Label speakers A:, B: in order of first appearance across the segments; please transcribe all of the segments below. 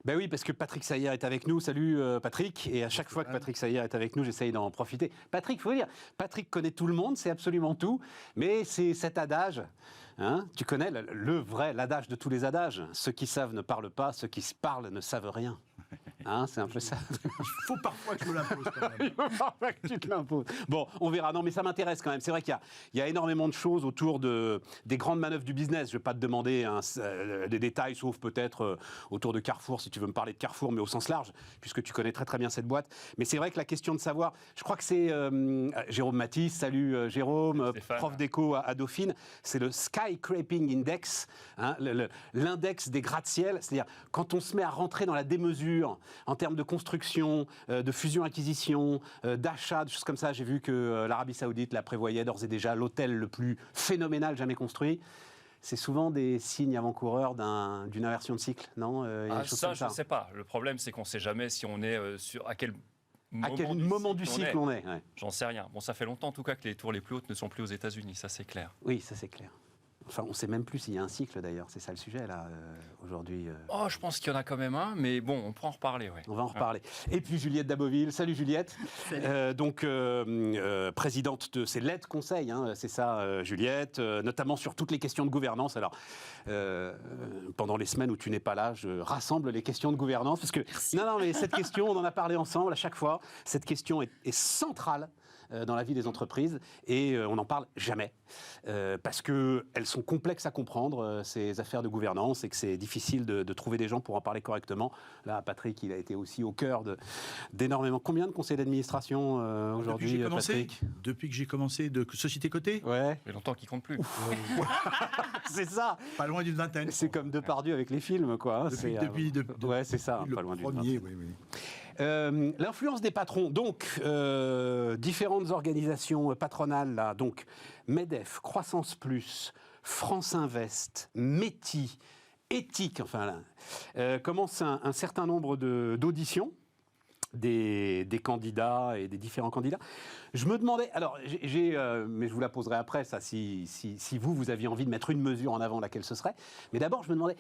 A: Ben oui, parce que Patrick Sayer est avec nous. Salut Patrick. Et à chaque fois que Patrick Sayer est avec nous, j'essaye d'en profiter. Patrick, il faut dire, Patrick connaît tout le monde, c'est absolument tout. Mais c'est cet adage, hein, tu connais l'adage de tous les adages. Ceux qui savent ne parlent pas, ceux qui se parlent ne savent rien. Hein, c'est un peu ça.
B: Il faut parfois que je me l'impose quand même.
A: Il faut parfois que tu te l'imposes. Bon, on verra. Non, mais ça m'intéresse quand même. C'est vrai qu'il y a énormément de choses autour des grandes manœuvres du business. Je ne vais pas te demander des détails, sauf peut-être autour de Carrefour, si tu veux me parler de Carrefour, mais au sens large, puisque tu connais très très bien cette boîte. Mais c'est vrai que la question de savoir, je crois que c'est Jérôme Matisse, salut Jérôme, prof d'éco à Dauphine, c'est le Skyscraping Index, hein, l'index des gratte-ciel, c'est-à-dire quand on se met à rentrer dans la démesure en termes de construction, de fusion-acquisition, d'achat, de choses comme ça. J'ai vu que l'Arabie Saoudite la prévoyait d'ores et déjà l'hôtel le plus phénoménal jamais construit. C'est souvent des signes avant-coureurs d'une inversion de cycle, non
C: Ça, je ne sais pas. Le problème, c'est qu'on ne sait jamais si on est à quel
A: moment du cycle on est. Ouais.
C: J'en sais rien. Bon, ça fait longtemps en tout cas que les tours les plus hautes ne sont plus aux États-Unis, ça c'est clair.
A: Oui, ça c'est clair. Enfin, on ne sait même plus s'il y a un cycle d'ailleurs, c'est ça le sujet là, aujourd'hui.
C: Oh, je pense qu'il y en a quand même un, mais bon, on pourra en reparler. Ouais.
A: On va en reparler. Et puis Juliette Daboville, salut Juliette. Donc, présidente de, c'est l'aide conseil, hein, c'est ça Juliette, notamment sur toutes les questions de gouvernance. Alors, pendant les semaines où tu n'es pas là, je rassemble les questions de gouvernance, parce que, non, mais cette question, on en a parlé ensemble à chaque fois, cette question est centrale dans la vie des entreprises, et on n'en parle jamais, parce qu'elles sont complexes à comprendre, ces affaires de gouvernance, et que c'est difficile de trouver des gens pour en parler correctement. Là, Patrick, il a été aussi au cœur d'énormément... Combien de conseils d'administration aujourd'hui, Patrick ?
B: Depuis que j'ai commencé de société cotée ?
A: Ouais.
C: Ça fait longtemps qu'il compte plus.
A: C'est ça.
B: Pas loin d'une vingtaine.
A: C'est comme Depardieu avec les films, quoi. Ouais, c'est ça, pas loin d'une vingtaine.
B: Oui.
A: L'influence des patrons, donc différentes organisations patronales, là, donc MEDEF, Croissance Plus, France Invest, METI, Éthique, enfin là, commence un certain nombre d'auditions des candidats et des différents candidats. Je me demandais, alors mais je vous la poserai après, ça, si vous aviez envie de mettre une mesure en avant, laquelle ce serait. Mais d'abord, je me demandais,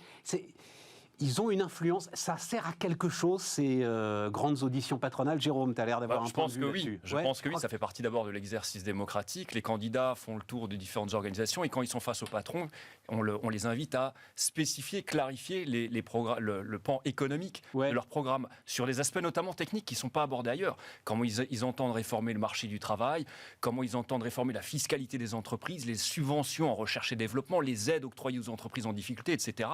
A: ils ont une influence, ça sert à quelque chose, ces grandes auditions patronales. Jérôme, tu as l'air d'avoir un point de vue là-dessus.
C: Je pense que oui, ça fait partie d'abord de l'exercice démocratique. Les candidats font le tour de différentes organisations et quand ils sont face au patron, on les invite à spécifier, clarifier le pan économique de leur programme, sur les aspects notamment techniques qui ne sont pas abordés ailleurs. Comment ils entendent réformer le marché du travail, comment ils entendent réformer la fiscalité des entreprises, les subventions en recherche et développement, les aides octroyées aux entreprises en difficulté, etc.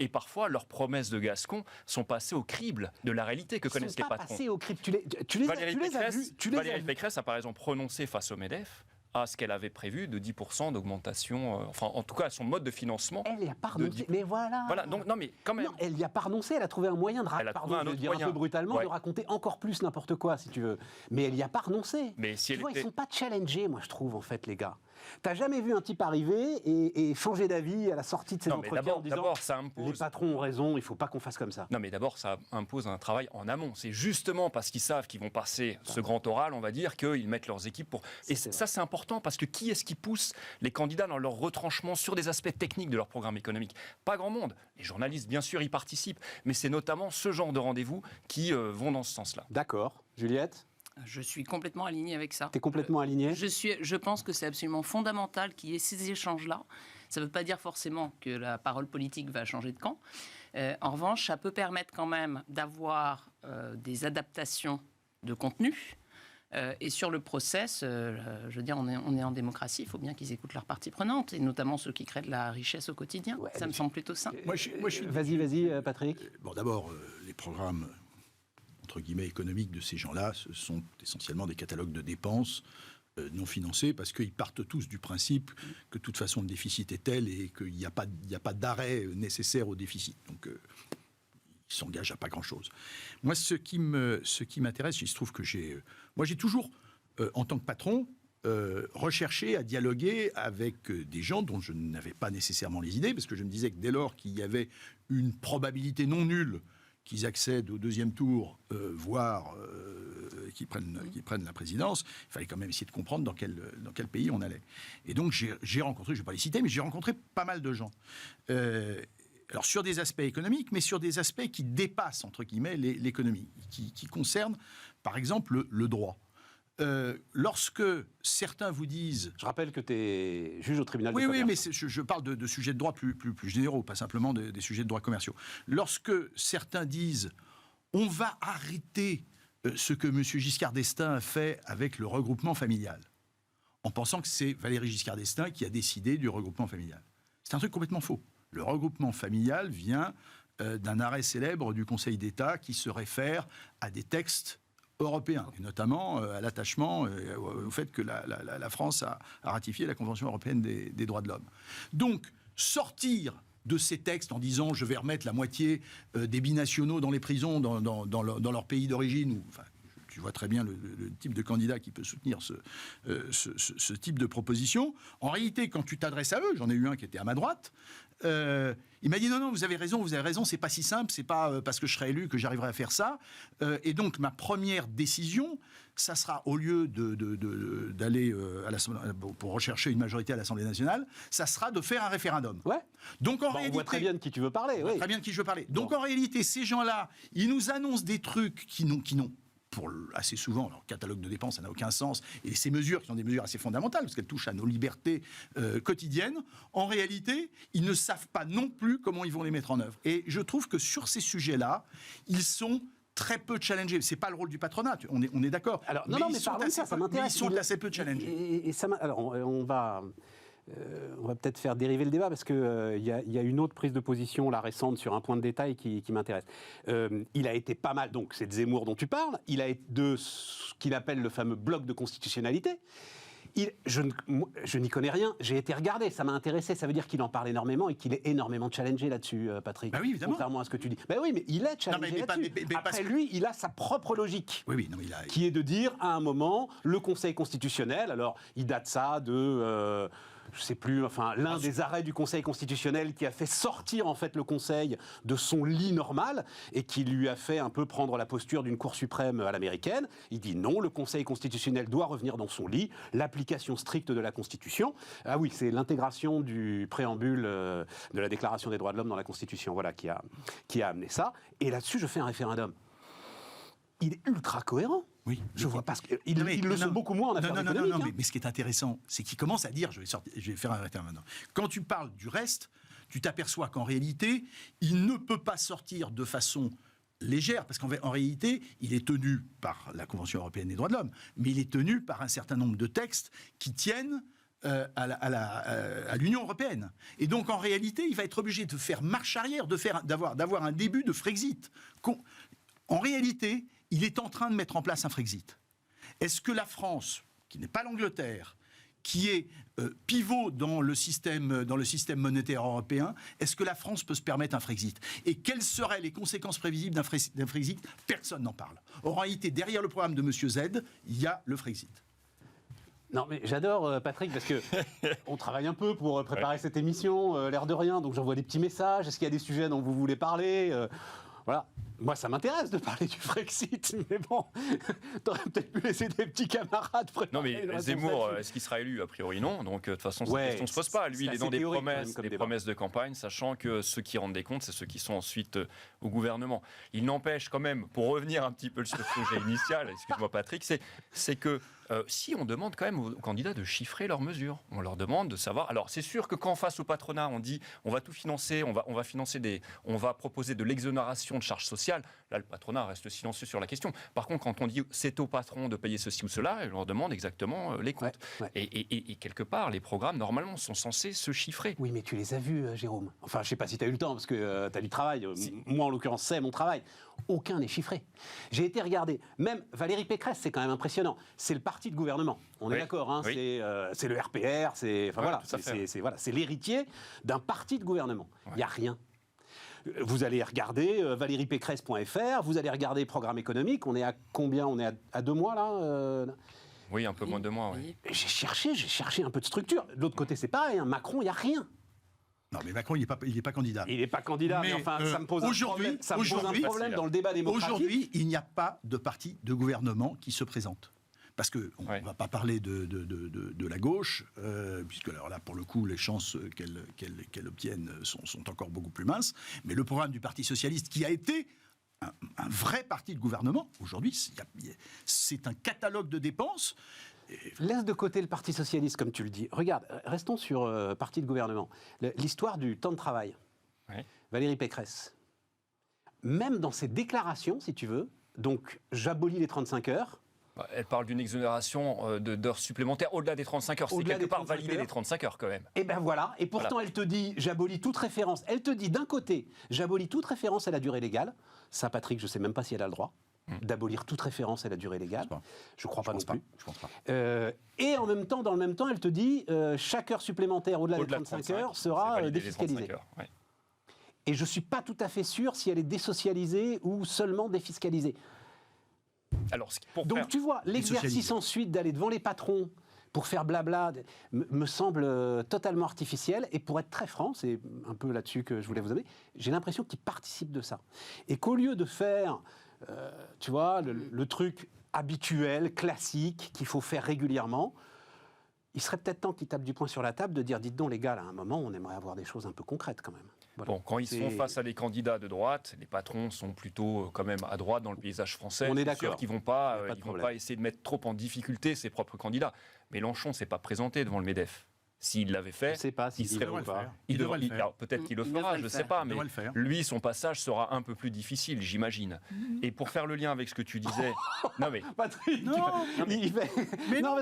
C: Et parfois, leurs promesses de Gascon sont passées au crible de la réalité que connaissent les patrons.
A: Passées au crible. Tu les as vus.
C: Valérie Pécresse a par exemple prononcé face au MEDEF à ce qu'elle avait prévu de 10% d'augmentation, enfin en tout cas son mode de financement.
A: Elle n'y a pas renoncé, mais voilà.
C: Donc, non mais quand même.
A: Non, elle n'y a pas renoncé, elle a trouvé un moyen de raconter, un peu brutalement, de raconter encore plus n'importe quoi, si tu veux. Mais elle n'y a pas renoncé.
C: Mais si
A: tu vois, ils ne sont pas challengés, moi je trouve, en fait, les gars. T'as jamais vu un type arriver et changer d'avis à la sortie de ses entretiens en disant
C: ça impose...
A: les patrons ont raison, il ne faut pas qu'on fasse comme ça.
C: Non mais d'abord ça impose un travail en amont. C'est justement parce qu'ils savent qu'ils vont passer ce grand oral, on va dire, qu'ils mettent leurs équipes pour... Et ça c'est important parce que qui est-ce qui pousse les candidats dans leur retranchement sur des aspects techniques de leur programme économique ? Pas grand monde. Les journalistes bien sûr y participent, mais c'est notamment ce genre de rendez-vous qui vont dans ce sens-là.
A: D'accord. Juliette ?
D: Je suis complètement alignée avec ça.
A: Tu es complètement alignée ?
D: Je pense que c'est absolument fondamental qu'il y ait ces échanges-là. Ça ne veut pas dire forcément que la parole politique va changer de camp. En revanche, ça peut permettre quand même d'avoir des adaptations de contenu. Et sur le process, je veux dire, on est en démocratie, il faut bien qu'ils écoutent leurs parties prenantes, et notamment ceux qui créent de la richesse au quotidien. Ouais, ça me semble plutôt simple.
A: Vas-y, Patrick.
B: Bon, d'abord, les programmes entre guillemets économiques de ces gens-là, ce sont essentiellement des catalogues de dépenses non financés, parce qu'ils partent tous du principe que de toute façon le déficit est tel et qu'il n'y a pas d'arrêt nécessaire au déficit. Donc ils s'engagent à pas grand-chose. Moi, ce qui m'intéresse, il se trouve que j'ai toujours, en tant que patron, recherché à dialoguer avec des gens dont je n'avais pas nécessairement les idées, parce que je me disais que dès lors qu'il y avait une probabilité non nulle qu'ils accèdent au deuxième tour, voire qu'ils prennent la présidence, il fallait quand même essayer de comprendre dans quel pays on allait. Et donc j'ai rencontré, je ne vais pas les citer, mais j'ai rencontré pas mal de gens. alors sur des aspects économiques, mais sur des aspects qui dépassent, entre guillemets, l'économie, qui concernent, par exemple, le droit. Lorsque certains vous disent...
A: Je rappelle que tu es juge au tribunal de
B: commerce. Oui, mais je parle de sujets de droit plus généraux, pas simplement des sujets de droit commerciaux. Lorsque certains disent « on va arrêter ce que M. Giscard d'Estaing a fait avec le regroupement familial », en pensant que c'est Valéry Giscard d'Estaing qui a décidé du regroupement familial. C'est un truc complètement faux. Le regroupement familial vient d'un arrêt célèbre du Conseil d'État qui se réfère à des textes européens, et notamment à l'attachement, au fait que la France a ratifié la Convention européenne des droits de l'homme. Donc, sortir de ces textes en disant « je vais remettre la moitié des binationaux dans les prisons dans leur pays d'origine », enfin, tu vois très bien le type de candidat qui peut soutenir ce type de proposition. En réalité, quand tu t'adresses à eux, j'en ai eu un qui était à ma droite, il m'a dit non, vous avez raison, c'est pas si simple, c'est pas parce que je serai élu que j'arriverai à faire ça. Et donc ma première décision, ça sera au lieu d'aller pour rechercher une majorité à l'Assemblée nationale, ça sera de faire un référendum.
A: Ouais.
B: Donc en réalité,
A: on voit très bien de qui tu veux parler.
B: Très bien de qui je veux parler. Donc en réalité, ces gens-là, ils nous annoncent des trucs qui n'ont assez souvent, leur catalogue de dépenses, ça n'a aucun sens, et ces mesures qui sont des mesures assez fondamentales, parce qu'elles touchent à nos libertés quotidiennes, en réalité, ils ne savent pas non plus comment ils vont les mettre en œuvre. Et je trouve que sur ces sujets-là, ils sont très peu challengés. C'est pas le rôle du patronat, on est d'accord.
A: Alors,
B: mais ça m'intéresse. Ils sont assez peu challengés.
A: Et ça, alors, on va peut-être faire dériver le débat parce qu'il y a une autre prise de position là, récente sur un point de détail qui m'intéresse. Il a été pas mal, donc c'est de Zemmour dont tu parles, il a été de ce qu'il appelle le fameux bloc de constitutionnalité. Je n'y connais rien, j'ai été regardé, ça m'a intéressé, ça veut dire qu'il en parle énormément et qu'il est énormément challengé là-dessus, Patrick.
B: Bah oui, évidemment.
A: Contrairement à ce que tu dis. Ben oui, mais il est challengé là-dessus. Après lui, il a sa propre logique, qui est de dire à un moment, le Conseil constitutionnel, alors il date ça de... je ne sais plus, enfin, l'un des arrêts du Conseil constitutionnel qui a fait sortir en fait le Conseil de son lit normal et qui lui a fait un peu prendre la posture d'une Cour suprême à l'américaine. Il dit non, le Conseil constitutionnel doit revenir dans son lit, l'application stricte de la Constitution. Ah oui, c'est l'intégration du préambule de la Déclaration des droits de l'homme dans la Constitution, voilà, qui a amené ça. Et là-dessus, je fais un référendum. Il est ultra cohérent.
B: Oui,
A: je vois pas ils le sont beaucoup moins en affaires économiques.
B: Non, mais ce qui est intéressant, c'est qu'il commence à dire je vais faire un référendum. Quand tu parles du reste, tu t'aperçois qu'en réalité, il ne peut pas sortir de façon légère, parce qu'en réalité, il est tenu par la Convention européenne des droits de l'homme, mais il est tenu par un certain nombre de textes qui tiennent à l'Union européenne. Et donc, en réalité, il va être obligé de faire marche arrière, d'avoir un début de Frexit. En réalité, il est en train de mettre en place un Frexit. Est-ce que la France, qui n'est pas l'Angleterre, qui est pivot dans le système monétaire européen, est-ce que la France peut se permettre un Frexit? Et quelles seraient les conséquences prévisibles d'un Frexit? Personne n'en parle. En réalité, derrière le programme de M. Z, il y a le Frexit.
A: Non, mais j'adore Patrick parce que on travaille un peu pour préparer cette émission, l'air de rien, donc j'envoie des petits messages. Est-ce qu'il y a des sujets dont vous voulez parler? Voilà. Moi, ça m'intéresse de parler du Frexit, mais bon, t'aurais peut-être pu laisser des petits camarades.
C: Non, mais Zemmour, est-ce qu'il sera élu? A priori, non. Donc, de toute façon, cette question ne se pose pas. Lui, il est dans des promesses de campagne, sachant que ceux qui rendent des comptes, c'est ceux qui sont ensuite au gouvernement. Il n'empêche quand même, pour revenir un petit peu sur le sujet initial, excuse-moi Patrick, c'est que si on demande quand même aux candidats de chiffrer leurs mesures, on leur demande de savoir. Alors, c'est sûr que quand face au patronat, on dit on va tout financer, on va proposer de l'exonération de charges sociales. Là, le patronat reste silencieux sur la question. Par contre, quand on dit c'est au patron de payer ceci ou cela, on leur demande exactement les comptes. Ouais. Et quelque part, les programmes, normalement, sont censés se chiffrer.
A: Oui, mais tu les as vus, Jérôme. Enfin, je ne sais pas si tu as eu le temps, parce que tu as du travail. Moi, en l'occurrence, c'est mon travail. Aucun n'est chiffré. J'ai été regardé. Même Valérie Pécresse, c'est quand même impressionnant. C'est le parti de gouvernement. On est d'accord. Hein, oui. C'est le RPR. C'est l'héritier d'un parti de gouvernement. Il n'y a rien. Vous allez regarder valeriepécresse.fr, vous allez regarder Programme économique. On est à combien? On est à 2 mois là
C: Oui, un peu moins de 2 mois. Oui.
A: J'ai cherché un peu de structure. De l'autre côté, c'est pareil. Hein. Macron, il n'y a rien.
B: Non, mais Macron, il n'est pas candidat.
A: Il n'est pas candidat, mais enfin, ça me pose un problème. Ça me pose un problème dans le débat démocratique.
B: Aujourd'hui, il n'y a pas de parti de gouvernement qui se présente. parce qu'on ne va pas parler de la gauche, puisque alors là, pour le coup, les chances qu'elle obtienne sont encore beaucoup plus minces. Mais le programme du Parti socialiste, qui a été un vrai parti de gouvernement, aujourd'hui, c'est un catalogue de dépenses.
A: Laisse de côté le Parti socialiste, comme tu le dis. Regarde, restons sur parti de gouvernement. L'histoire du temps de travail.
C: Ouais.
A: Valérie Pécresse, même dans ses déclarations, si tu veux, donc j'abolis les 35 heures.
C: Elle parle d'une exonération d'heures supplémentaires au-delà des 35 heures. C'est quelque part valider les 35 heures quand même.
A: Et ben voilà. Et pourtant, elle te dit, j'abolis toute référence. Elle te dit d'un côté, j'abolis toute référence à la durée légale. Ça, Patrick, je ne sais même pas si elle a le droit d'abolir toute référence à la durée légale. Je ne crois pas non plus.
B: Je pense pas.
A: Et en même temps, dans le même temps, elle te dit, chaque heure supplémentaire au-delà des 35 heures sera défiscalisée. Et je ne suis pas tout à fait sûr si elle est désocialisée ou seulement défiscalisée.
C: Alors,
A: donc tu vois, l'exercice ensuite d'aller devant les patrons pour faire blabla me semble totalement artificiel. Et pour être très franc, c'est un peu là-dessus que je voulais vous amener, j'ai l'impression qu'ils participent de ça. Et qu'au lieu de faire, tu vois, le truc habituel, classique, qu'il faut faire régulièrement, il serait peut-être temps qu'ils tapent du poing sur la table de dire, dites donc les gars, là, à un moment, on aimerait avoir des choses un peu concrètes quand même. Voilà.
C: Bon, quand ils sont face à des candidats de droite, les patrons sont plutôt quand même à droite dans le paysage français.
A: On est d'accord.
C: Qu'ils vont pas essayer de mettre trop en difficulté ses propres candidats. Mélenchon ne s'est pas présenté devant le MEDEF. S'il l'avait fait,
A: je sais pas
C: il serait
B: devrait le faire.
C: Il devrait le faire. Peut-être qu'il le fera, je ne sais pas, mais lui, son passage sera un peu plus difficile, j'imagine. Et pour faire le lien avec ce que tu disais, non mais
A: Patrick,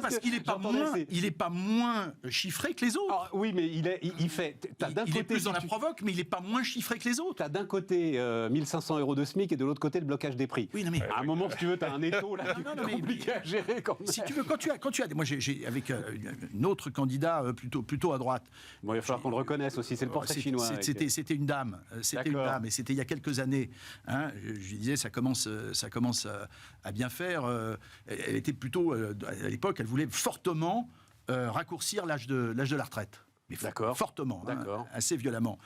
B: parce qu'il n'est pas moins chiffré que les autres.
A: Alors, oui, mais il est
B: plus dans la provoque, mais il n'est pas moins chiffré que les autres.
A: Tu as d'un côté 1500 € de SMIC et de l'autre côté le blocage des prix.
B: Oui, non, mais
A: à un moment, si tu veux, tu as un étau là, compliqué à gérer quand même.
B: Si tu veux, quand tu as, moi j'ai avec un autre candidat plutôt à droite.
A: Bon, il va falloir qu'on le reconnaisse aussi, c'est le portrait chinois.
B: C'était une dame, et c'était il y a quelques années. Hein, je disais, ça commence à bien faire. Elle était plutôt, à l'époque, elle voulait fortement raccourcir l'âge de la retraite. Mais fortement, assez violemment.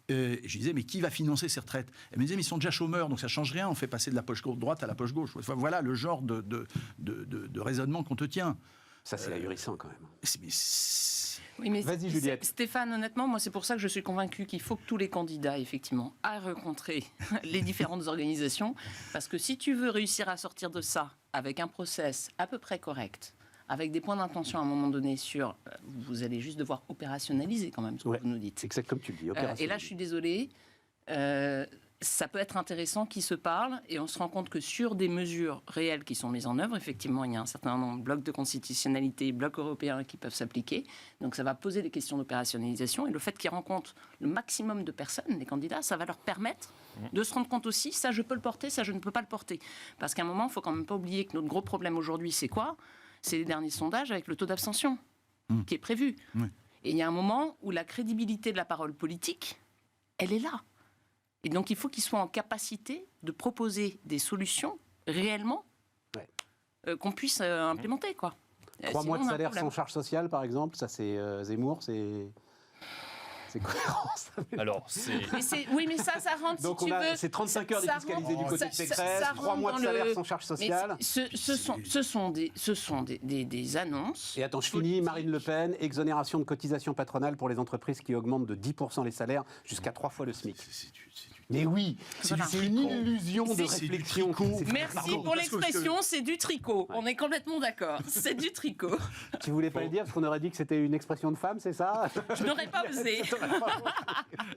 B: Je disais, mais qui va financer ces retraites? Elle me disait, mais ils sont déjà chômeurs, donc ça ne change rien, on fait passer de la poche droite à la poche gauche. Voilà le genre de raisonnement qu'on te tient.
A: Ça, c'est ahurissant quand même.
D: Oui, mais
A: vas-y, Juliette.
D: Stéphane, honnêtement, moi, c'est pour ça que je suis convaincu qu'il faut que tous les candidats, effectivement, aillent rencontrer les différentes organisations. Parce que si tu veux réussir à sortir de ça avec un process à peu près correct, avec des points d'intention à un moment donné sur... vous allez juste devoir opérationnaliser quand même ce que vous nous dites.
A: C'est exact comme tu le dis,
D: et là, je suis désolée... ça peut être intéressant qu'ils se parlent et on se rend compte que sur des mesures réelles qui sont mises en œuvre, effectivement, il y a un certain nombre de blocs de constitutionnalité, blocs européens qui peuvent s'appliquer. Donc ça va poser des questions d'opérationnalisation et le fait qu'ils rencontrent le maximum de personnes, des candidats, ça va leur permettre de se rendre compte aussi, ça je peux le porter, ça je ne peux pas le porter. Parce qu'à un moment, il ne faut quand même pas oublier que notre gros problème aujourd'hui, c'est quoi? C'est les derniers sondages avec le taux d'abstention qui est prévu. Et il y a un moment où la crédibilité de la parole politique, elle est là. Et donc, il faut qu'ils soient en capacité de proposer des solutions réellement qu'on puisse implémenter, quoi.
A: 3 mois de salaire sans charge sociale, par exemple, ça c'est Zemmour, c'est cohérent.
C: Alors, c'est...
D: Oui, mais ça rentre,
A: donc
D: si tu veux...
A: c'est 35 heures défiscalisées du côté de Pécresse, 3 mois de salaire sans charge sociale.
D: Ce sont des annonces...
A: Et attends, je finis. Marine Le Pen, exonération de cotisation patronale pour les entreprises qui augmentent de 10% les salaires jusqu'à 3 fois le SMIC. Mais oui, c'est une illusion de réflexion.
D: Merci pour l'expression, c'est du tricot. On est complètement d'accord, c'est du tricot.
A: Tu voulais pas le dire parce qu'on aurait dit que c'était une expression de femme, c'est ça?
D: Je n'aurais pas osé.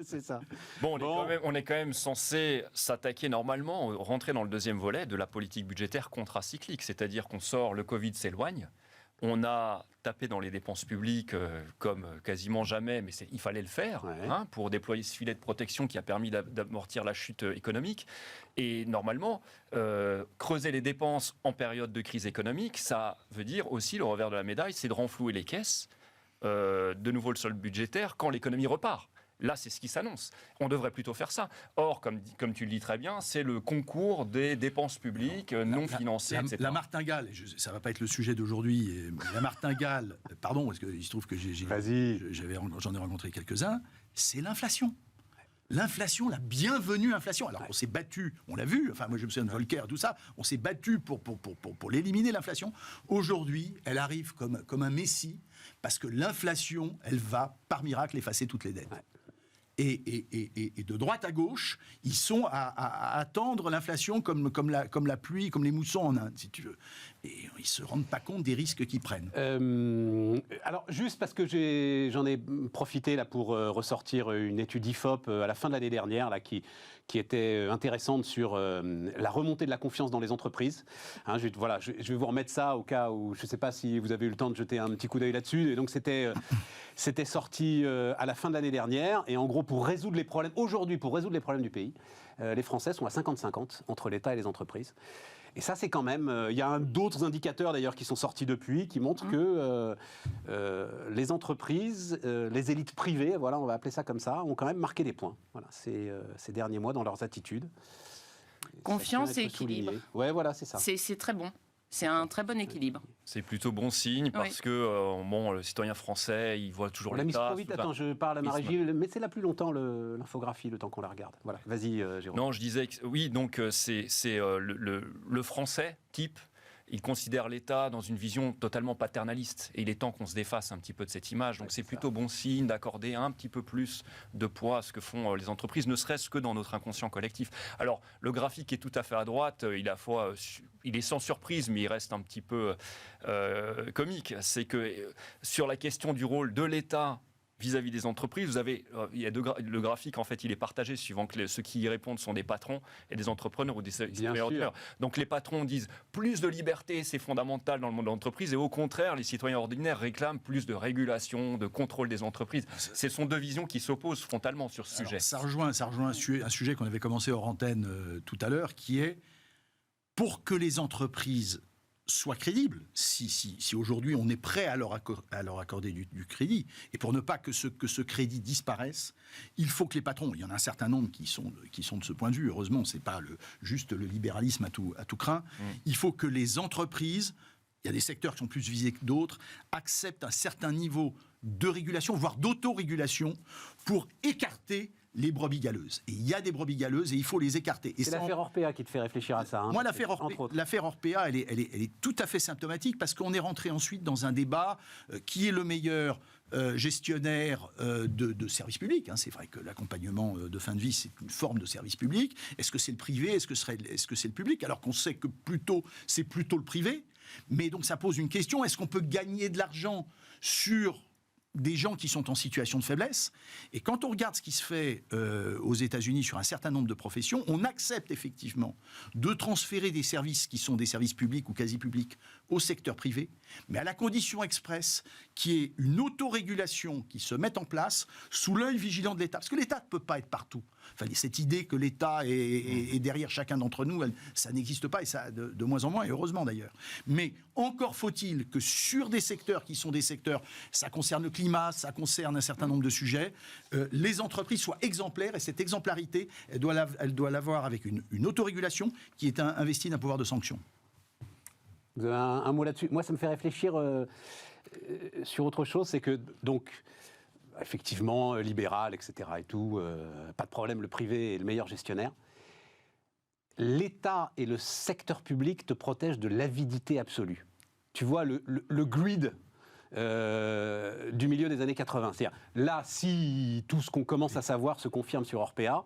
A: C'est ça.
C: Bon, on est quand même censé s'attaquer normalement, rentrer dans le deuxième volet de la politique budgétaire contracyclique, c'est-à-dire qu'on sort, le Covid s'éloigne. On a tapé dans les dépenses publiques comme quasiment jamais, mais il fallait le faire pour déployer ce filet de protection qui a permis d'amortir la chute économique. Et normalement, creuser les dépenses en période de crise économique, ça veut dire aussi, le revers de la médaille, c'est de renflouer les caisses, de nouveau le solde budgétaire, quand l'économie repart. Là, c'est ce qui s'annonce. On devrait plutôt faire ça. Or, comme tu le dis très bien, c'est le concours des dépenses publiques non financées, etc.
B: La martingale, ça ne va pas être le sujet d'aujourd'hui, la martingale, pardon, parce qu'il se trouve que j'en ai rencontré quelques-uns, c'est l'inflation. l'inflation, la bienvenue inflation. Alors on s'est battu, on l'a vu, enfin moi je me souviens de Volcker, tout ça, on s'est battu pour l'éliminer l'inflation. Aujourd'hui, elle arrive comme un messie, parce que l'inflation, elle va par miracle effacer toutes les dettes. Ouais. Et de droite à gauche, ils sont à attendre l'inflation comme la pluie, comme les moussons en Inde, si tu veux. Et ils ne se rendent pas compte des risques qu'ils prennent.
A: Alors, juste parce que j'en ai profité là, pour ressortir une étude IFOP à la fin de l'année dernière, là, qui était intéressante sur la remontée de la confiance dans les entreprises. Hein, je vais vous remettre ça au cas où, je ne sais pas si vous avez eu le temps de jeter un petit coup d'œil là-dessus. Et donc, c'était sorti à la fin de l'année dernière. Et en gros, pour résoudre les problèmes du pays, les Français sont à 50-50 entre l'État et les entreprises. Et ça, c'est quand même... Il y a d'autres indicateurs, d'ailleurs, qui sont sortis depuis, qui montrent que les entreprises, les élites privées, voilà, on va appeler ça comme ça, ont quand même marqué des points ces derniers mois dans leurs attitudes.
D: Confiance et équilibre.
A: Ouais, voilà, c'est ça.
D: C'est très bon. C'est un très bon équilibre.
C: C'est plutôt bon signe parce que le citoyen français, il voit toujours l'État.
A: On l'a mise trop vite. Attends, je parle à Marie-Gilles. Mettez-la plus longtemps, l'infographie, le temps qu'on la regarde. Voilà, vas-y, Jérôme.
C: Non, je disais que oui, donc c'est le français type. Il considère l'État dans une vision totalement paternaliste. Et il est temps qu'on se défasse un petit peu de cette image. Donc c'est plutôt bon signe d'accorder un petit peu plus de poids à ce que font les entreprises, ne serait-ce que dans notre inconscient collectif. Alors, le graphique est tout à fait à droite. Il est sans surprise, mais il reste un petit peu comique. C'est que sur la question du rôle de l'État vis-à-vis des entreprises, vous avez, le graphique, en fait, il est partagé suivant que ceux qui y répondent sont des patrons et des entrepreneurs ou des citoyens. Donc les patrons disent plus de liberté, c'est fondamental dans le monde de l'entreprise, et au contraire, les citoyens ordinaires réclament plus de régulation, de contrôle des entreprises. Ce sont deux visions qui s'opposent frontalement sur ce sujet.
B: Ça rejoint un sujet qu'on avait commencé hors antenne tout à l'heure, qui est pour que les entreprises soient crédibles, si aujourd'hui on est prêt à leur accorder du crédit, et pour ne pas que ce crédit disparaisse, il faut que les patrons, il y en a un certain nombre qui sont de ce point de vue, heureusement, c'est pas juste le libéralisme à tout crin, il faut que les entreprises, il y a des secteurs qui sont plus visés que d'autres, acceptent un certain niveau de régulation, voire d'autorégulation, pour écarter les brebis galeuses. Et il y a des brebis galeuses et il faut les écarter.
A: C'est l'affaire Orpea qui te fait réfléchir à ça. Hein,
B: moi, l'affaire Orpea, elle est tout à fait symptomatique parce qu'on est rentré ensuite dans un débat qui est le meilleur gestionnaire de services publics. Hein. C'est vrai que l'accompagnement de fin de vie, c'est une forme de service public. Est-ce que c'est le privé ? Est-ce que c'est le public ? Alors qu'on sait que c'est plutôt le privé. Mais donc ça pose une question. Est-ce qu'on peut gagner de l'argent sur des gens qui sont en situation de faiblesse? Et quand on regarde ce qui se fait aux États-Unis sur un certain nombre de professions, on accepte effectivement de transférer des services qui sont des services publics ou quasi-publics au secteur privé, mais à la condition expresse qu'il y ait une autorégulation qui se mette en place sous l'œil vigilant de l'État. Parce que l'État ne peut pas être partout. Enfin, cette idée que l'État est derrière chacun d'entre nous, ça n'existe pas, et ça de moins en moins, et heureusement d'ailleurs. Mais encore faut-il que sur des secteurs qui sont des secteurs, ça concerne le climat, ça concerne un certain nombre de sujets, les entreprises soient exemplaires, et cette exemplarité, elle doit l'avoir avec une autorégulation qui est investie d'un pouvoir de sanction.
A: Vous avez un mot là-dessus. Moi, ça me fait réfléchir sur autre chose, c'est que, donc, effectivement, libéral, etc. et tout, pas de problème, le privé est le meilleur gestionnaire. L'État et le secteur public te protègent de l'avidité absolue. Tu vois, le greed du milieu des années 80. C'est-à-dire, là, si tout ce qu'on commence à savoir se confirme sur Orpea,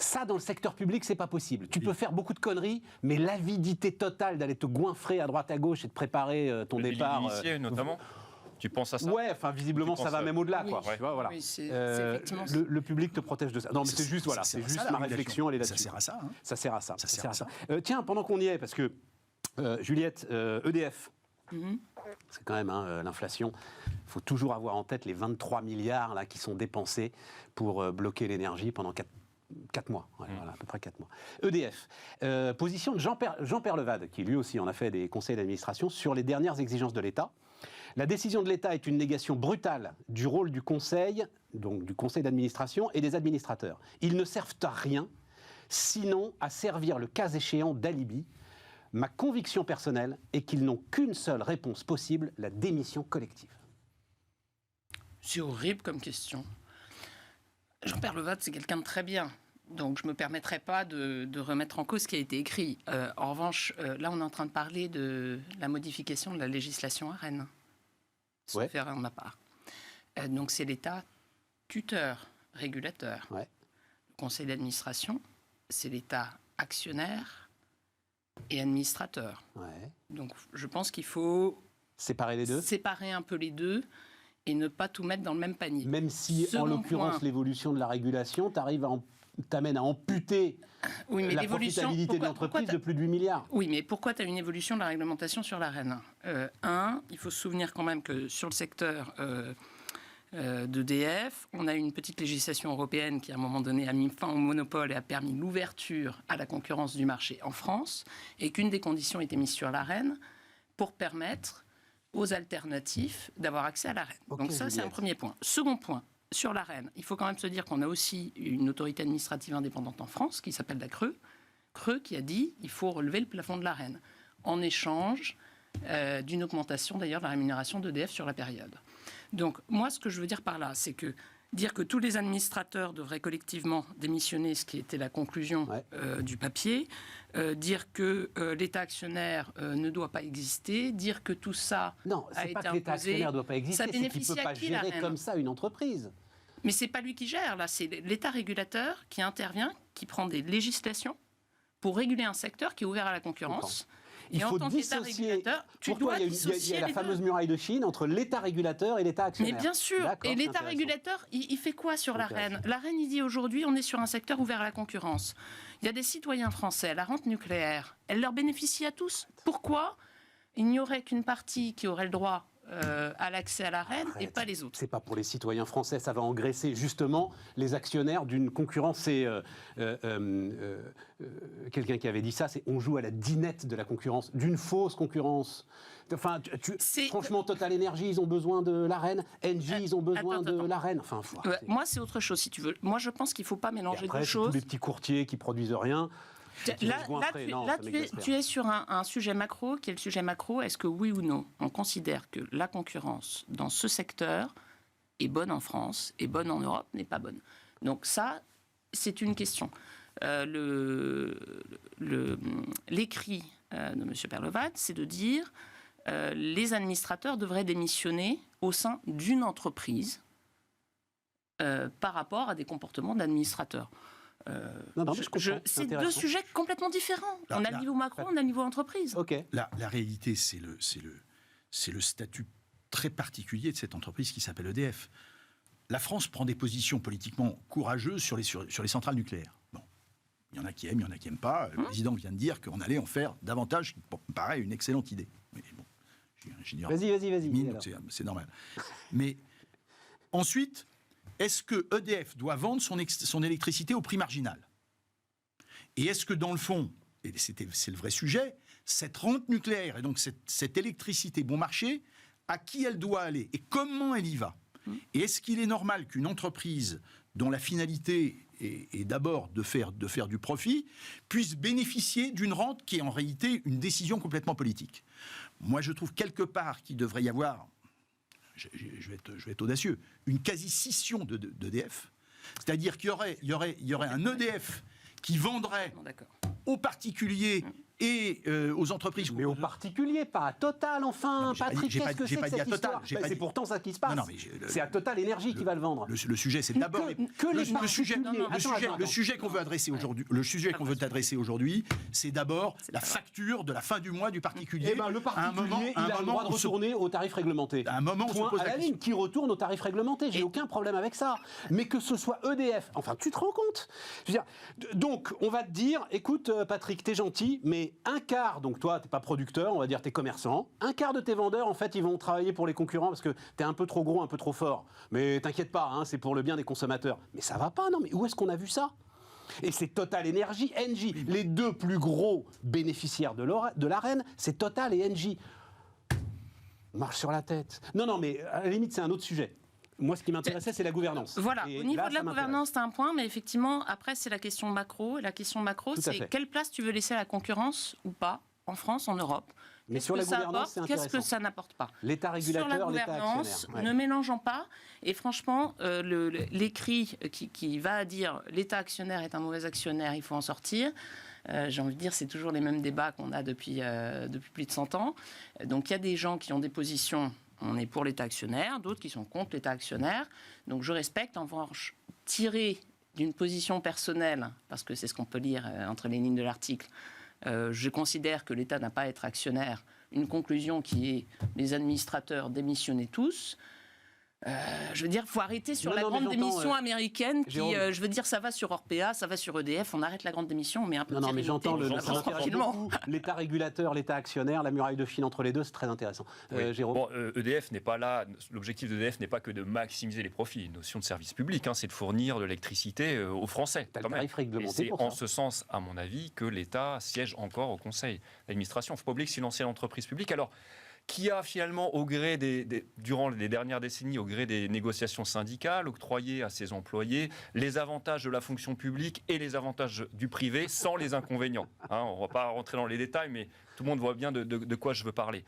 A: ça, dans le secteur public, c'est pas possible. Tu peux faire beaucoup de conneries, mais l'avidité totale d'aller te goinfrer à droite à gauche et de préparer ton départ...
C: notamment. Tu penses à ça?
A: Ouais, enfin visiblement ça va même au-delà,
D: oui,
A: quoi.
D: Ouais.
A: Tu vois, voilà.
D: Oui, c'est effectivement
A: le public te protège de ça. Non, mais c'est juste voilà, c'est juste ma réflexion, elle est là-dessus.
B: Ça sert à ça. Hein.
A: Ça sert à ça. Ça sert à ça. Tiens, pendant qu'on y est, parce que Juliette, EDF, c'est quand même l'inflation. Il faut toujours avoir en tête les 23 milliards là qui sont dépensés pour bloquer l'énergie pendant 4 mois, voilà, à peu près 4 mois. EDF, position de Jean Perlevade, qui lui aussi en a fait des conseils d'administration sur les dernières exigences de l'État. La décision de l'État est une négation brutale du rôle du conseil, donc du conseil d'administration et des administrateurs. Ils ne servent à rien, sinon à servir le cas échéant d'alibi. Ma conviction personnelle est qu'ils n'ont qu'une seule réponse possible, la démission collective.
D: C'est horrible comme question. Jean-Pierre Levade, c'est quelqu'un de très bien. Donc, je ne me permettrai pas de remettre en cause ce qui a été écrit. En revanche, là, on est en train de parler de la modification de la législation à Rennes. Sauf erreur de ma part. Donc, c'est l'État tuteur, régulateur.
A: Ouais.
D: Le conseil d'administration, c'est l'État actionnaire et administrateur.
A: Ouais.
D: Donc, je pense qu'il faut
A: Séparer les deux.
D: séparer un peu les deux et ne pas tout mettre dans le même panier.
A: Même si, en l'occurrence, l'évolution de la régulation t'amène à amputer la profitabilité de l'entreprise de plus de 8 milliards.
D: Oui, mais pourquoi tu as une évolution de la réglementation sur l'AREN ? Il faut se souvenir quand même que sur le secteur d'EDF, on a une petite législation européenne qui, à un moment donné, a mis fin au monopole et a permis l'ouverture à la concurrence du marché en France, et qu'une des conditions était mise sur l'AREN pour permettre aux alternatifs d'avoir accès à l'AREN. Donc ça, c'est un premier point. Second point, sur l'AREN, il faut quand même se dire qu'on a aussi une autorité administrative indépendante en France qui s'appelle la CRE, qui a dit qu'il faut relever le plafond de l'AREN en échange d'une augmentation d'ailleurs de la rémunération d'EDF sur la période. Donc moi, ce que je veux dire par là, c'est que dire que tous les administrateurs devraient collectivement démissionner, ce qui était la conclusion du papier, dire que l'État actionnaire ne doit pas exister, dire que tout ça a été imposé. Non, c'est pas que l'État actionnaire ne doit pas exister, c'est qu'il ne peut pas gérer comme ça une entreprise. Mais c'est pas lui qui gère, là, c'est l'État régulateur qui intervient, qui prend des législations pour réguler un secteur qui est ouvert à la concurrence.
A: Il faut dissocier. Pour toi, il y a la fameuse muraille de Chine entre l'État régulateur et l'État actionnaire.
D: Mais bien sûr. Et l'État régulateur, il fait quoi sur l'AREN ? L'AREN, il dit aujourd'hui, on est sur un secteur ouvert à la concurrence. Il y a des citoyens français, la rente nucléaire, elle leur bénéficie à tous. Pourquoi il n'y aurait qu'une partie qui aurait le droit à l'accès à l'AREN et pas les autres?
A: C'est pas pour les citoyens français, ça va engraisser justement les actionnaires d'une concurrence. C'est quelqu'un qui avait dit ça, c'est on joue à la dinette de la concurrence, d'une fausse concurrence. Enfin, franchement, Total Energy, ils ont besoin de l'AREN, Engie, ils ont besoin de l'AREN. Enfin,
D: moi, c'est autre chose, si tu veux. Moi, je pense qu'il ne faut pas mélanger
A: deux
D: choses.
A: Tous les petits courtiers qui produisent rien.
D: Là, tu es sur un sujet macro, qui est le sujet macro. Est-ce que oui ou non, on considère que la concurrence dans ce secteur est bonne en France, est bonne en Europe, n'est pas bonne? Donc ça, c'est une question. L'écrit de M. Perlevade, c'est de dire les administrateurs devraient démissionner au sein d'une entreprise par rapport à des comportements d'administrateurs. C'est deux sujets complètement différents. On a le niveau macro, on a le niveau entreprise.
A: Okay.
B: La réalité, c'est le statut très particulier de cette entreprise qui s'appelle EDF. La France prend des positions politiquement courageuses sur les centrales nucléaires. Bon. Il y en a qui aiment, il y en a qui n'aiment pas. Le président vient de dire qu'on allait en faire davantage, ce qui me paraît une excellente idée. Mais bon, je suis ingénieur.
A: Vas-y.
B: C'est normal. Mais ensuite, est-ce que EDF doit vendre son électricité au prix marginal? Et est-ce que dans le fond, et c'est le vrai sujet, cette rente nucléaire et donc cette électricité bon marché, à qui elle doit aller et comment elle y va? Et est-ce qu'il est normal qu'une entreprise dont la finalité est d'abord de faire du profit puisse bénéficier d'une rente qui est en réalité une décision complètement politique? Moi, je trouve quelque part qu'il devrait y avoir, je vais être audacieux, une quasi-scission d'EDF. C'est-à-dire qu'il y aurait un EDF qui vendrait aux particuliers et aux entreprises.
A: Mais aux particuliers, pas à Total, enfin, Patrick, qu'est-ce que c'est que cette histoire? C'est pourtant ça qui se passe. C'est à Total Énergie qui va le vendre.
B: Le sujet, c'est d'abord le sujet qu'on veut adresser aujourd'hui. Le sujet qu'on veut adresser aujourd'hui, c'est d'abord la facture de la fin du mois du particulier.
A: Le particulier, il a le droit de retourner au tarif réglementé.
B: À un moment, on se pose la question.
A: Qui retourne au tarif réglementé. J'ai aucun problème avec ça. Mais que ce soit EDF, enfin, tu te rends compte? Je veux dire, donc, on va te dire, écoute, Patrick, t'es gentil, mais un quart, donc toi, t'es pas producteur, on va dire t'es commerçant, un quart de tes vendeurs, en fait, ils vont travailler pour les concurrents parce que t'es un peu trop gros, un peu trop fort. Mais t'inquiète pas, hein, c'est pour le bien des consommateurs. Mais ça va pas, non, mais où est-ce qu'on a vu ça? Et c'est Total Energy, Engie. Les deux plus gros bénéficiaires de l'AREN, c'est Total et Engie. Marche sur la tête. Non, mais à la limite, c'est un autre sujet. Moi, ce qui m'intéressait, c'est la gouvernance.
D: Voilà, au niveau de la gouvernance, c'est un point, mais effectivement, après, c'est la question macro. Et la question macro, c'est quelle place tu veux laisser à la concurrence ou pas, en France, en Europe.
A: Mais sur la gouvernance, c'est intéressant.
D: Qu'est-ce que ça n'apporte pas?
A: L'État régulateur, l'État actionnaire.
D: Ne mélangeons pas. Et franchement, l'écrit qui va dire l'État actionnaire est un mauvais actionnaire, il faut en sortir. J'ai envie de dire, c'est toujours les mêmes débats qu'on a depuis plus de 100 ans. Donc il y a des gens qui ont des positions, on est pour l'État actionnaire, d'autres qui sont contre l'État actionnaire. Donc je respecte. En revanche, tirer d'une position personnelle, parce que c'est ce qu'on peut lire entre les lignes de l'article, je considère que l'État n'a pas à être actionnaire. Une conclusion qui est les administrateurs démissionnaient tous. Je veux dire, il faut arrêter sur la grande démission américaine qui, je veux dire, ça va sur Orpea, ça va sur EDF, on arrête la grande démission, on met un peu de
A: mais j'entends
D: tranquillement.
A: L'État régulateur, l'État actionnaire, la muraille de Chine entre les deux, c'est très intéressant.
C: Oui.
A: Jérôme.
C: Bon, EDF n'est pas là, l'objectif d'EDF n'est pas que de maximiser les profits. Une notion de service public, c'est de fournir de l'électricité aux Français.
A: Et
C: c'est en ce sens, à mon avis, que l'État siège encore au conseil d'administration. Il ne faut pas oublier que c'est une ancienne entreprise publique. Alors, qui a finalement, durant les dernières décennies, au gré des négociations syndicales, octroyé à ses employés les avantages de la fonction publique et les avantages du privé, sans les inconvénients. On ne va pas rentrer dans les détails, mais tout le monde voit bien de quoi je veux parler.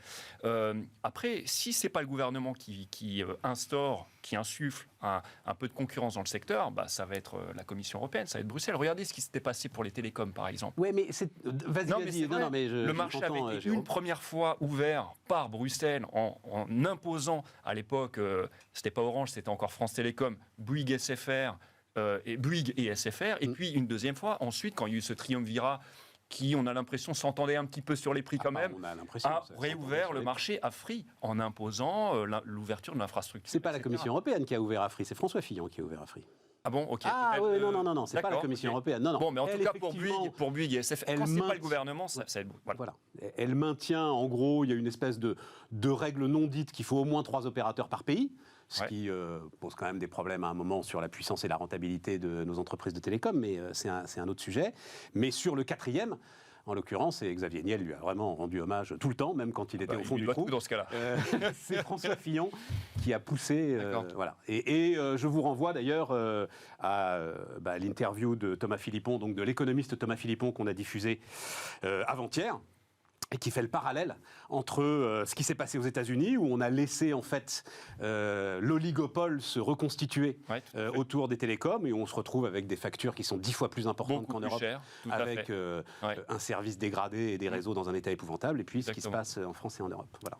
C: Après, si ce n'est pas le gouvernement qui instaure, qui insuffle un peu de concurrence dans le secteur, ça va être la Commission européenne, ça va être Bruxelles. Regardez ce qui s'était passé pour les télécoms, par exemple.
A: Oui, mais vas-y.
C: Le marché avait été une première fois ouvert par Bruxelles en imposant, à l'époque, c'était pas Orange, c'était encore France Télécom, Bouygues SFR, Bouygues et SFR, et puis une deuxième fois, ensuite, quand il y a eu ce triumvirat qui, on a l'impression, s'entendait un petit peu sur les prix quand même, a réouvert le marché à Free en imposant l'ouverture de l'infrastructure.
A: C'est pas la Commission européenne qui a ouvert à Free, c'est François Fillon qui a ouvert à Free.
C: Ah bon, ok.
A: Oui, non, c'est pas la Commission européenne. Non.
C: Bon, mais en tout cas, pour Bouygues et SFR, quand c'est pas le gouvernement, ça aide.
A: Voilà. Elle maintient, en gros, il y a une espèce de règle non dite qu'il faut au moins 3 opérateurs par pays. Ce qui pose quand même des problèmes à un moment sur la puissance et la rentabilité de nos entreprises de télécom, mais c'est un autre sujet. Mais sur le 4e, en l'occurrence, et Xavier Niel lui a vraiment rendu hommage tout le temps, même quand il était au fond du trou.
C: Dans ce cas-là.
A: C'est François Fillon qui a poussé. Voilà. Et je vous renvoie d'ailleurs à l'interview de Thomas Philippon, donc de l'économiste Thomas Philippon qu'on a diffusé avant-hier, et qui fait le parallèle entre ce qui s'est passé aux États-Unis, où on a laissé en fait l'oligopole se reconstituer autour des télécoms, et où on se retrouve avec des factures qui sont 10 fois plus importantes qu'en Europe, avec un service dégradé et des réseaux dans un état épouvantable, et puis ce qui se passe en France et en Europe. Voilà.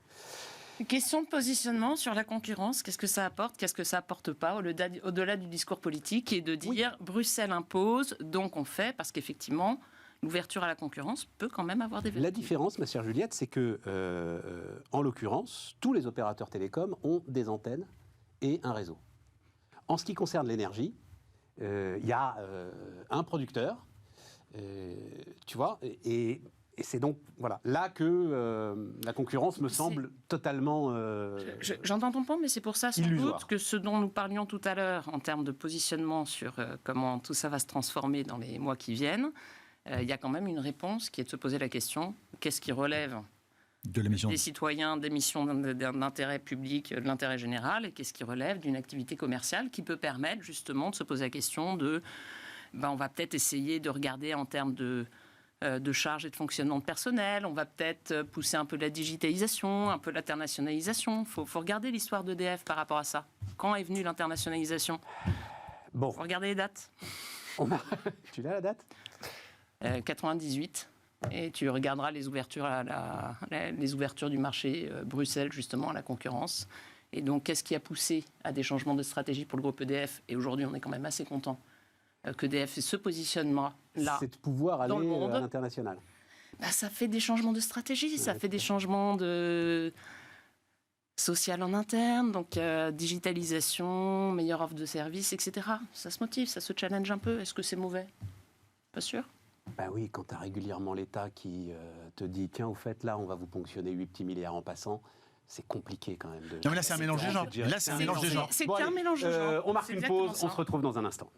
D: Question de positionnement sur la concurrence, qu'est-ce que ça apporte, qu'est-ce que ça apporte pas, au-delà du discours politique, et de dire Bruxelles impose, donc on fait, parce qu'effectivement, l'ouverture à la concurrence peut quand même avoir des vertus.
A: La différence, ma chère Juliette, c'est que, en l'occurrence, tous les opérateurs télécoms ont des antennes et un réseau. En ce qui concerne l'énergie, il y a un producteur, tu vois, et c'est donc là que la concurrence me semble totalement
D: J'entends ton point, mais c'est pour ça sans
A: illusoire.
D: doute que ce dont nous parlions tout à l'heure en termes de positionnement sur comment tout ça va se transformer dans les mois qui viennent, il y a quand même une réponse qui est de se poser la question, qu'est-ce qui relève des citoyens, des missions d'intérêt public, de l'intérêt général, et qu'est-ce qui relève d'une activité commerciale qui peut permettre justement de se poser la question de, on va peut-être essayer de regarder en termes de charges et de fonctionnement de personnel, on va peut-être pousser un peu la digitalisation, un peu l'internationalisation. Il faut regarder l'histoire d'EDF par rapport à ça. Quand est venue l'internationalisation ?
A: Bon.
D: Faut regarder les dates.
A: Tu l'as la date ?
D: 98, et tu regarderas les ouvertures, les ouvertures du marché Bruxelles, justement, à la concurrence. Et donc, qu'est-ce qui a poussé à des changements de stratégie pour le groupe EDF ? Et aujourd'hui, on est quand même assez content qu'EDF ait ce positionnement-là.
A: C'est de pouvoir aller à l'international.
D: Ça fait des changements de stratégie, ça fait des changements de social en interne, donc digitalisation, meilleure offre de services, etc. Ça se motive, ça se challenge un peu. Est-ce que c'est mauvais ? Pas sûr.
A: Oui, quand tu as régulièrement l'État qui te dit « Tiens, au fait, là, on va vous ponctionner 8 petits milliards en passant », c'est compliqué quand même.
B: Non, mais là, c'est un mélange de genres.
D: C'est un mélange de genres.
A: On marque une pause, on se retrouve dans un instant.